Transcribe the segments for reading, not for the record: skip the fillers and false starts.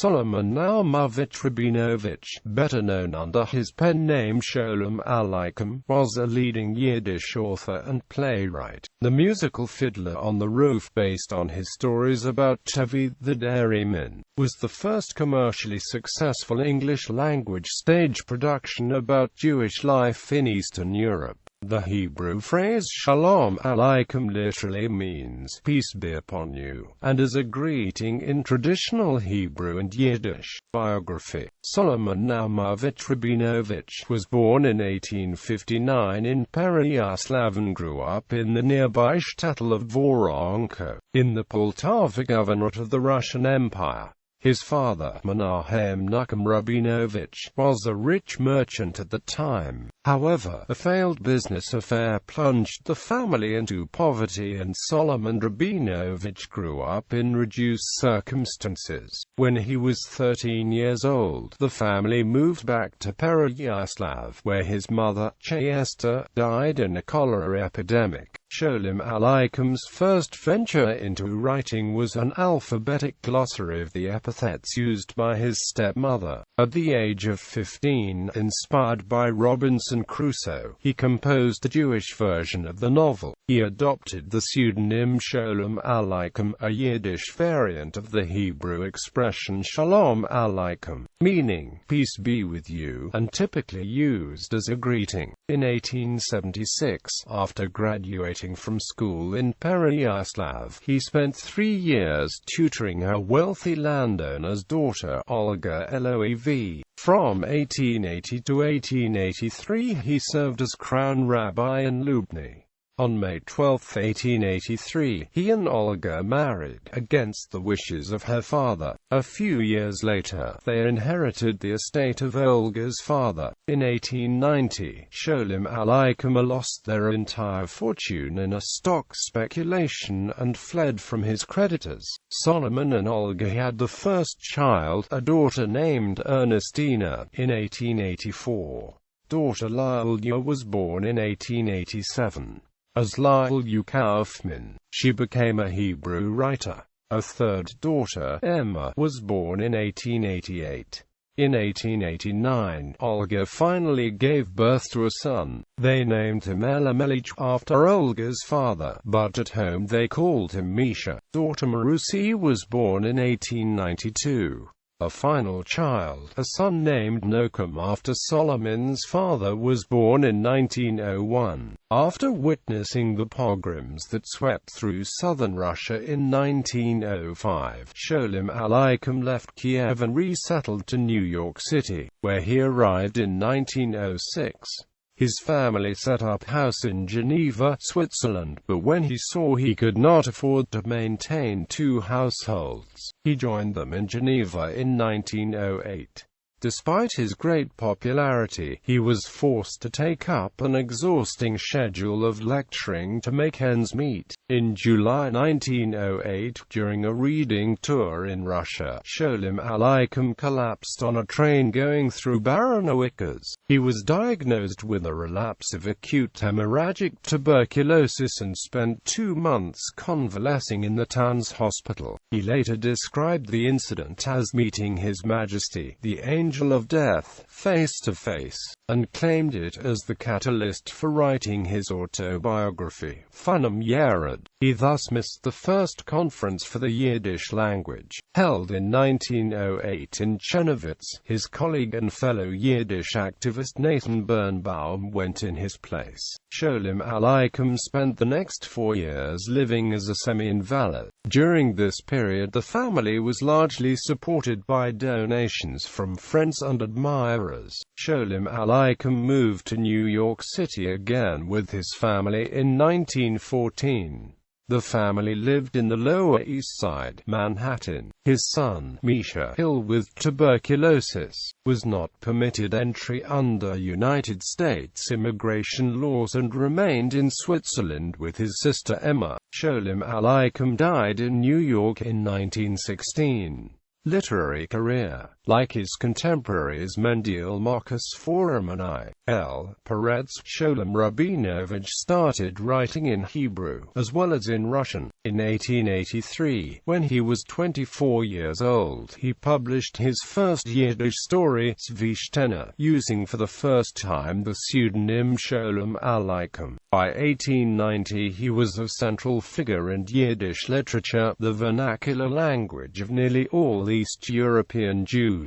Solomon Naumovich Rabinovich, better known under his pen name Sholem Aleichem, was a leading Yiddish author and playwright. The musical Fiddler on the Roof, based on his stories about Tevye the Dairyman, was the first commercially successful English-language stage production about Jewish life in Eastern Europe. The Hebrew phrase Sholem Aleichem literally means "peace be upon you," and is a greeting in traditional Hebrew and Yiddish. Biography. Solomon Naumovich Rabinovich was born in 1859 in Pereyaslav and grew up in the nearby shtetl of Voronezh, in the Poltava Governorate of the Russian Empire. His father, Menachem Rabinovich, was a rich merchant at the time. However, a failed business affair plunged the family into poverty, and Solomon Rabinovich grew up in reduced circumstances. When he was 13 years old, the family moved back to Pereyaslav, where his mother, Esther, died in a cholera epidemic. Sholem Aleichem's first venture into writing was an alphabetic glossary of the epithets used by his stepmother. At the age of 15, inspired by Robinson Crusoe, he composed a Jewish version of the novel. He adopted the pseudonym Sholem Aleichem, a Yiddish variant of the Hebrew expression Shalom Aleichem, meaning "peace be with you," and typically used as a greeting. In 1876, after graduating from school in Pereyaslav, he spent 3 years tutoring a wealthy landowner's daughter, Olga Loev. From 1880 to 1883, he served as crown rabbi in Lubny. On May 12, 1883, he and Olga married, against the wishes of her father. A few years later, they inherited the estate of Olga's father. In 1890, Sholem Aleichem lost their entire fortune in a stock speculation and fled from his creditors. Solomon and Olga had the first child, a daughter named Ernestina, in 1884. Daughter Lilia was born in 1887. As Lilia Kaufman, she became a Hebrew writer. A third daughter, Emma, was born in 1888. In 1889, Olga finally gave birth to a son. They named him Elimelech after Olga's father, but at home they called him Misha. Daughter Marusi was born in 1892. A final child, a son named Nocham after Solomon's father, was born in 1901. After witnessing the pogroms that swept through southern Russia in 1905, Sholem Aleichem left Kiev and resettled to New York City, where he arrived in 1906. His family set up house in Geneva, Switzerland, but when he saw he could not afford to maintain 2 households, he joined them in Geneva in 1908. Despite his great popularity, he was forced to take up an exhausting schedule of lecturing to make ends meet. In July 1908, during a reading tour in Russia, Sholem Aleichem collapsed on a train going through Baranowicz. He was diagnosed with a relapse of acute hemorrhagic tuberculosis and spent 2 months convalescing in the town's hospital. He later described the incident as meeting His Majesty, the Angel of Death, face to face, and claimed it as the catalyst for writing his autobiography, Funam Yared. He thus missed the first conference for the Yiddish language, held in 1908 in Chernowitz. His colleague and fellow Yiddish activist Nathan Birnbaum went in his place. Sholem Aleichem spent the next 4 years living as a semi-invalid. During this period, the family was largely supported by donations from friends and admirers. Sholem Aleichem moved to New York City again with his family in 1914. The family lived in the Lower East Side, Manhattan. His son, Misha, ill with tuberculosis, was not permitted entry under United States immigration laws and remained in Switzerland with his sister Emma. Sholem Aleichem died in New York in 1916. literary career. Like his contemporaries Mendel Marcus Forum and I.L. Peretz, Sholem Rabinovich started writing in Hebrew, as well as in Russian. In 1883, when he was 24 years old, he published his first Yiddish story, Zvishtenna, using for the first time the pseudonym Sholem Aleichem. By 1890 he was a central figure in Yiddish literature, the vernacular language of nearly all East European Jews,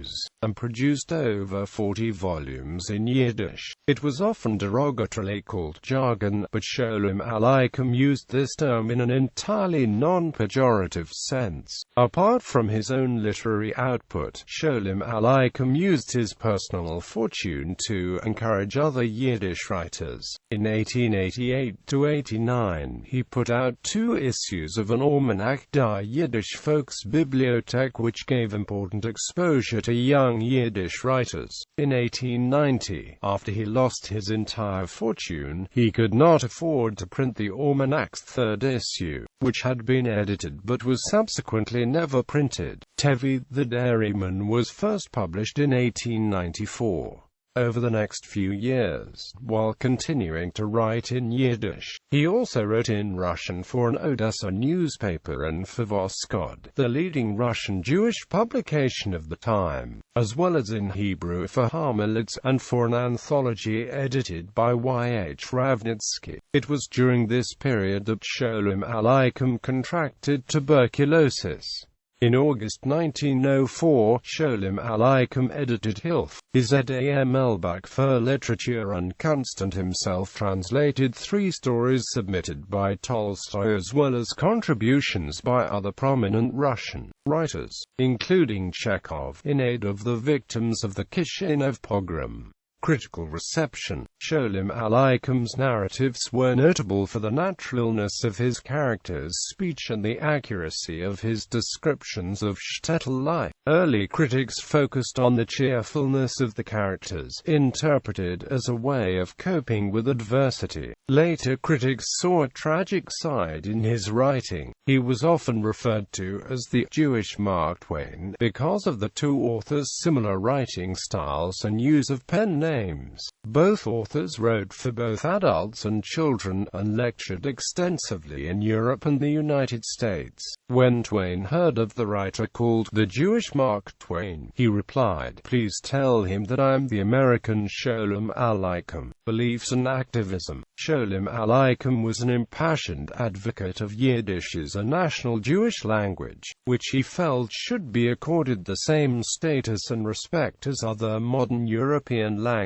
and produced over 40 volumes in Yiddish. It was often derogatorily called jargon, but Sholem Aleichem used this term in an entirely non-pejorative sense. Apart from his own literary output, Sholem Aleichem used his personal fortune to encourage other Yiddish writers. In 1888–89, he put out 2 issues of an almanac, Die Yiddish Volksbibliothek, which gave important exposure to young Yiddish writers. In 1890, after he lost his entire fortune, he could not afford to print the almanac's 3rd issue, which had been edited but was subsequently never printed. Tevye the Dairyman was first published in 1894. Over the next few years, while continuing to write in Yiddish, he also wrote in Russian for an Odessa newspaper and for Voskod, the leading Russian Jewish publication of the time, as well as in Hebrew for Harmelitz, and for an anthology edited by Y.H. Ravnitsky. It was during this period that Sholem Aleichem contracted tuberculosis. In August 1904, Sholem Aleichem edited Hilf, his Melbach für Literatur und Kunst, and himself translated 3 stories submitted by Tolstoy, as well as contributions by other prominent Russian writers, including Chekhov, in aid of the victims of the Kishinev pogrom. Critical reception. Sholem Aleichem's narratives were notable for the naturalness of his characters' speech and the accuracy of his descriptions of shtetl life. Early critics focused on the cheerfulness of the characters, interpreted as a way of coping with adversity. Later critics saw a tragic side in his writing. He was often referred to as the Jewish Mark Twain because of the 2 authors' similar writing styles and use of pen names. Both authors wrote for both adults and children, and lectured extensively in Europe and the United States. When Twain heard of the writer called the Jewish Mark Twain, he replied, "Please tell him that I am the American Sholem Aleichem." Beliefs and activism. Sholem Aleichem was an impassioned advocate of Yiddish as a national Jewish language, which he felt should be accorded the same status and respect as other modern European languages.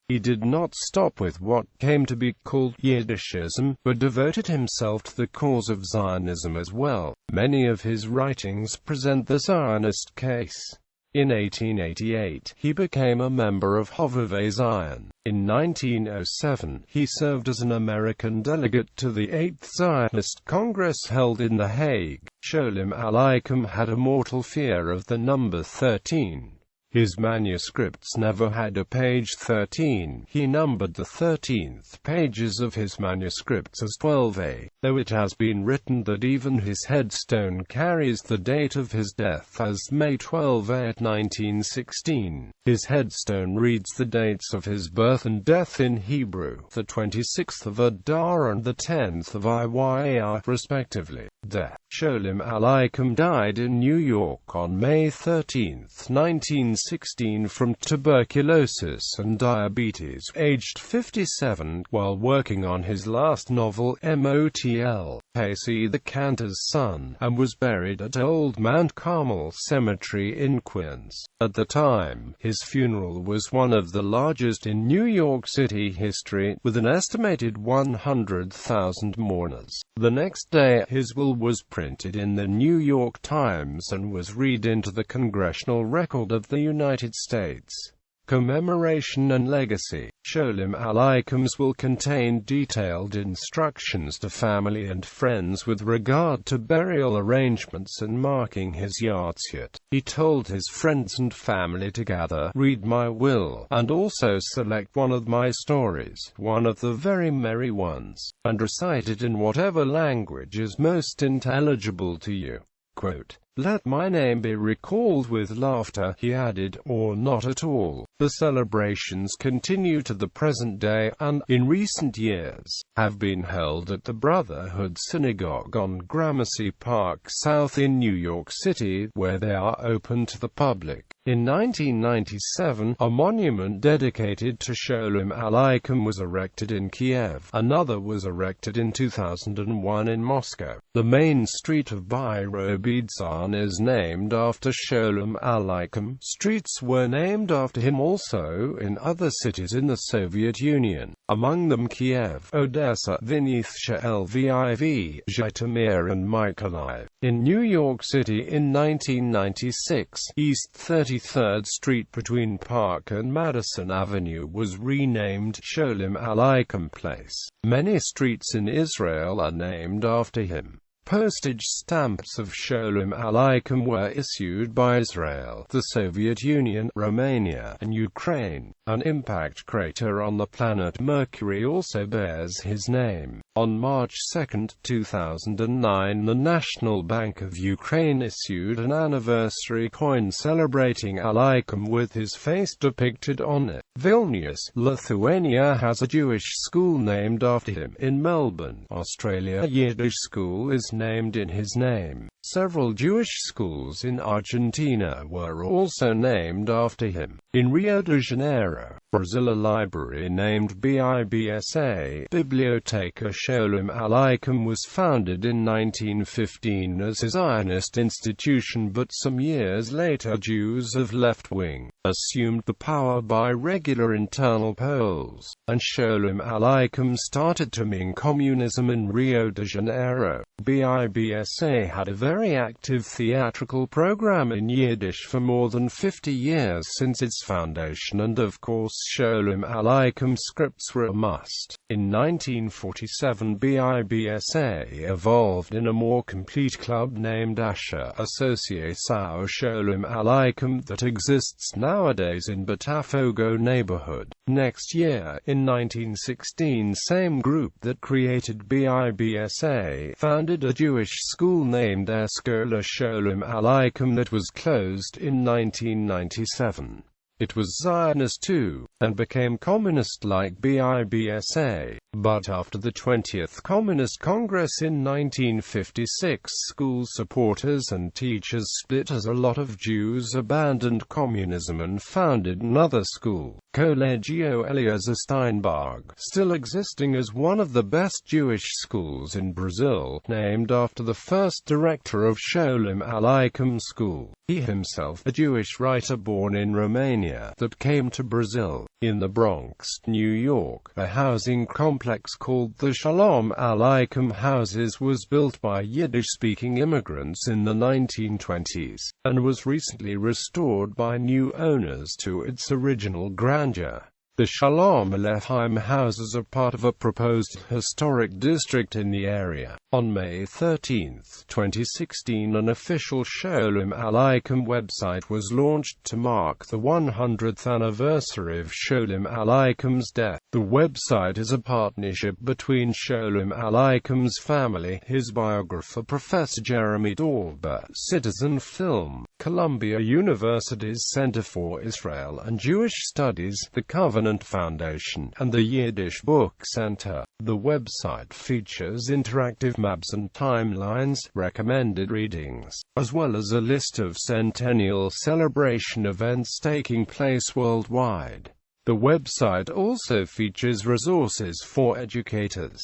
He did not stop with what came to be called Yiddishism, but devoted himself to the cause of Zionism as well. Many of his writings present the Zionist case. In 1888, he became a member of Hovevei Zion. In 1907, he served as an American delegate to the 8th Zionist Congress held in The Hague. Sholem Aleichem had a mortal fear of the number 13. His manuscripts never had a page 13. He numbered the 13th pages of his manuscripts as 12a, though it has been written that even his headstone carries the date of his death as May 12, 1916. His headstone reads the dates of his birth and death in Hebrew, the 26th of Adar and the 10th of Iyar, respectively. Death. Sholem Aleichem died in New York on May 13, 1916 from tuberculosis and diabetes, aged 57, while working on his last novel, Motl, Pacey the Cantor's Son, and was buried at Old Mount Carmel Cemetery in Queens. At the time, his funeral was one of the largest in New York City history, with an estimated 100,000 mourners. The next day, his will was printed in the New York Times and was read into the Congressional Record of the United States. Commemoration and legacy. Sholem Aleichem's will contain detailed instructions to family and friends with regard to burial arrangements and marking his yahrzeit. He told his friends and family to gather, read my will, and also select one of my stories, one of the very merry ones, and recite it in whatever language is most intelligible to you. Quote, "Let my name be recalled with laughter," he added, "or not at all." The celebrations continue to the present day, and, in recent years, have been held at the Brotherhood Synagogue on Gramercy Park South in New York City, where they are open to the public. In 1997, a monument dedicated to Sholem Aleichem was erected in Kiev. Another was erected in 2001 in Moscow. The main street of Birobidzhan is named after Sholem Aleichem. Streets were named after him also in other cities in the Soviet Union, among them Kiev, Odessa, Vinnytsia, Lviv, Zhytomyr and Mykolaiv. In New York City in 1996, East 33rd Street between Park and Madison Avenue was renamed Sholem Aleichem Place. Many streets in Israel are named after him. Postage stamps of Sholem Aleichem were issued by Israel, the Soviet Union, Romania, and Ukraine. An impact crater on the planet Mercury also bears his name. On March 2, 2009, the National Bank of Ukraine issued an anniversary coin celebrating Aleichem with his face depicted on it. Vilnius, Lithuania has a Jewish school named after him. In Melbourne, Australia, a Yiddish school is named in his name. Several Jewish schools in Argentina were also named after him. In Rio de Janeiro, Brazil, a library named BIBSA, Biblioteca Sholem Aleichem, was founded in 1915 as a Zionist institution, but some years later Jews of left wing assumed the power by regular internal polls, and Sholem Aleichem started to mean communism in Rio de Janeiro. BIBSA had a very active theatrical program in Yiddish for more than 50 years since its foundation, and of course Sholem Aleichem scripts were a must. In 1947 BIBSA evolved in a more complete club named Asher, Associação Sholem Aleichem, that exists nowadays in Botafogo neighborhood. Next year, in 1916, same group that created BIBSA founded a Jewish school named Eskola Sholem Aleichem that was closed in 1997. It was Zionist too, and became communist like BIBSA. But after the 20th Communist Congress in 1956, school supporters and teachers split as a lot of Jews abandoned communism and founded another school, Colégio Eliezer Steinberg, still existing as one of the best Jewish schools in Brazil, named after the first director of Sholem Aleichem School. He himself, a Jewish writer born in Romania, that came to Brazil. In the Bronx, New York, a housing complex called the Shalom Aleichem houses was built by Yiddish-speaking immigrants in the 1920s, and was recently restored by new owners to its original grandeur. The Sholem Aleichem houses are part of a proposed historic district in the area. On May 13, 2016, an official Sholem Aleichem website was launched to mark the 100th anniversary of Sholem Aleichem's death. The website is a partnership between Sholem Aleichem's family, his biographer Professor Jeremy Dorber, Citizen Film, Columbia University's Center for Israel and Jewish Studies, the Covenant Foundation, and the Yiddish Book Center. The website features interactive maps and timelines, recommended readings, as well as a list of centennial celebration events taking place worldwide. The website also features resources for educators.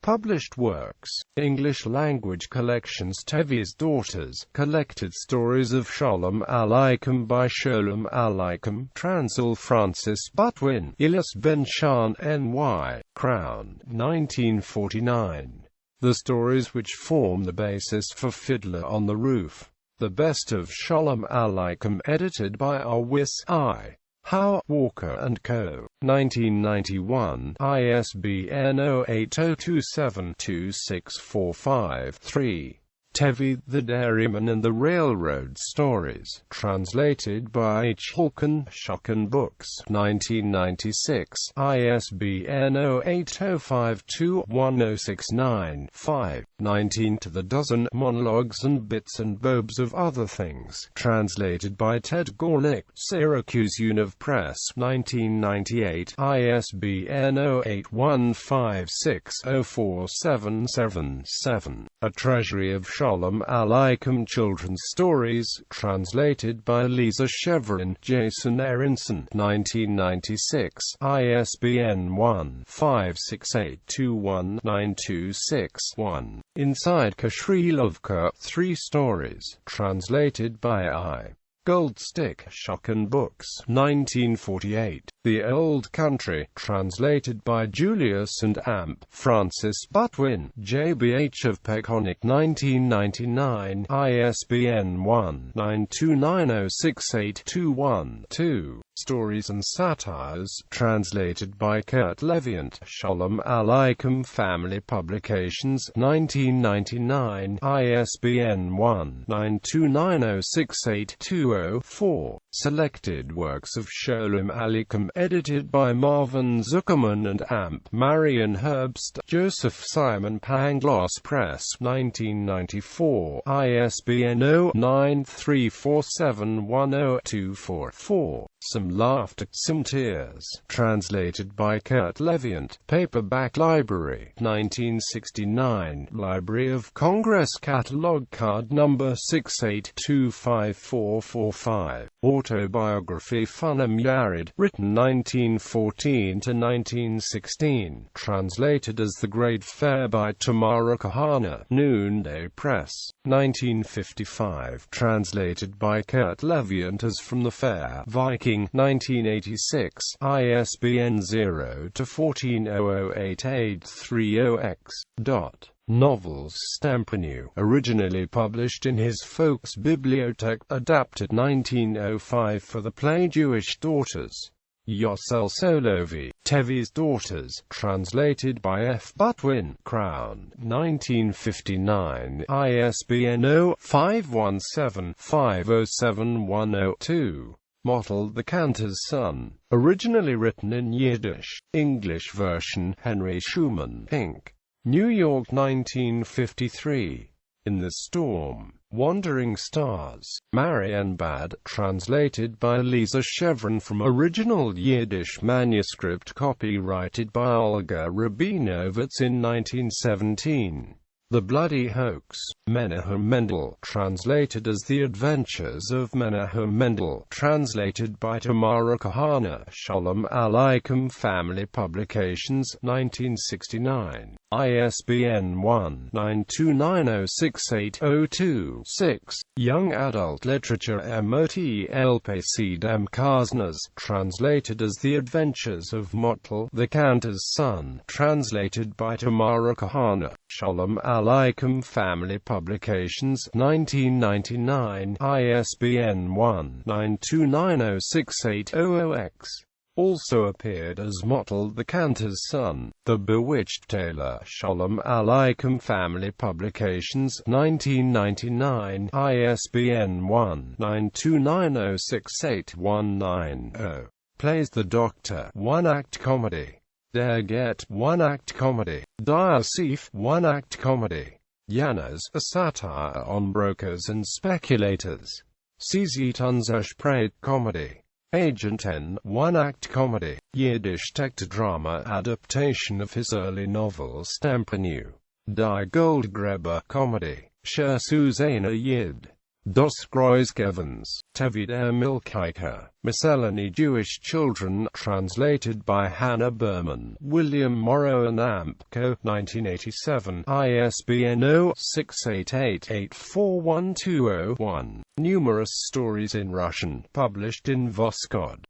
Published works, English-language collections Tevye's Daughters, collected stories of Sholem Aleichem by Sholem Aleichem, Transil Francis Butwin, Ilyas Ben-Shan N.Y., Crown, 1949. The stories which form the basis for Fiddler on the Roof. The Best of Sholem Aleichem, edited by Awis I. Howe, Walker & Co., 1991, ISBN 0802726453. Tevye the Dairyman and the Railroad Stories, translated by H. Hulken, Shucken Books, 1996, ISBN 0805210695. 19 to the dozen, Monologues and Bits and Bobs of Other Things, translated by Ted Gornick, Syracuse Univ Press, 1998, ISBN 0815604777. A Treasury of Sholem Aleichem Children's Stories, translated by Lisa Chevron, Jason Aronson, 1996, ISBN 1-56821-926-1. Inside Kashrilovka, 3 Stories, translated by I. Goldstick, Shotgun Books, 1948. The Old Country, translated by Julius and Amp, Francis Butwin, JBH of Peconic, 1999, ISBN 1-92906821-2. Stories and Satires, translated by Kurt Leviant, Sholem Aleichem Family Publications, 1999, ISBN 1-92906820-4. Selected works of Sholem Aleichem, edited by Marvin Zuckerman and Amp, Marion Herbst, Joseph Simon Pangloss Press, 1994, ISBN 0-934710-244. Some Laughter, Some Tears, translated by Kurt Leviant, Paperback Library, 1969, Library of Congress Catalog Card Number 6825445. Autobiography Funem Yared, written 1914–1916, translated as The Great Fair by Tamara Kahana, Noonday Press, 1955, translated by Kurt Leviant as From the Fair, Viking, 1986, ISBN 0-14008830-X. Novels Stampinu, originally published in his Folks Bibliothek, adapted 1905 for the play Jewish Daughters. Yosel Solovi, Tevye's Daughters, translated by F. Butwin, Crown, 1959, ISBN 0-517-507102. Mottel the Cantor's Son, originally written in Yiddish, English version, Henry Schumann, Inc. New York, 1953. In the Storm, Wandering Stars, Marienbad, translated by Lisa Chevron from original Yiddish manuscript copyrighted by Olga Rabinovich in 1917. The Bloody Hoax, Menahem Mendel, translated as The Adventures of Menahem Mendel, translated by Tamara Kahana, Sholem Aleichem Family Publications, 1969, ISBN 1-92906802-6. Young Adult Literature Motlp Dem Karsnas, translated as The Adventures of Mottel the Cantor's Son, translated by Tamara Kahana, Sholem Aleichem Family Publications, 1999, ISBN 1-92906800-X. Also appeared as Mottel the Cantor's Son, The Bewitched Tailor, Sholem Aleichem Family Publications, 1999, ISBN 1-92906819-0. Plays The Doctor, 1-act comedy. Der Get, 1-act comedy. Der Thief, 1-act comedy. Yanas, a satire on brokers and speculators. Sie sieht unser Spreit comedy. Agent N, 1-act comedy. Yiddish text-drama adaptation of his early novel Stampinu. Die Goldgräber comedy. Sher Susanna Yid. Das Kreuzgewens, Tevye der Milcheicher, Miscellany Jewish Children, translated by Hannah Berman, William Morrow and Amp Co., 1987, ISBN 0-688-841201. Numerous stories in Russian, published in Voskhod.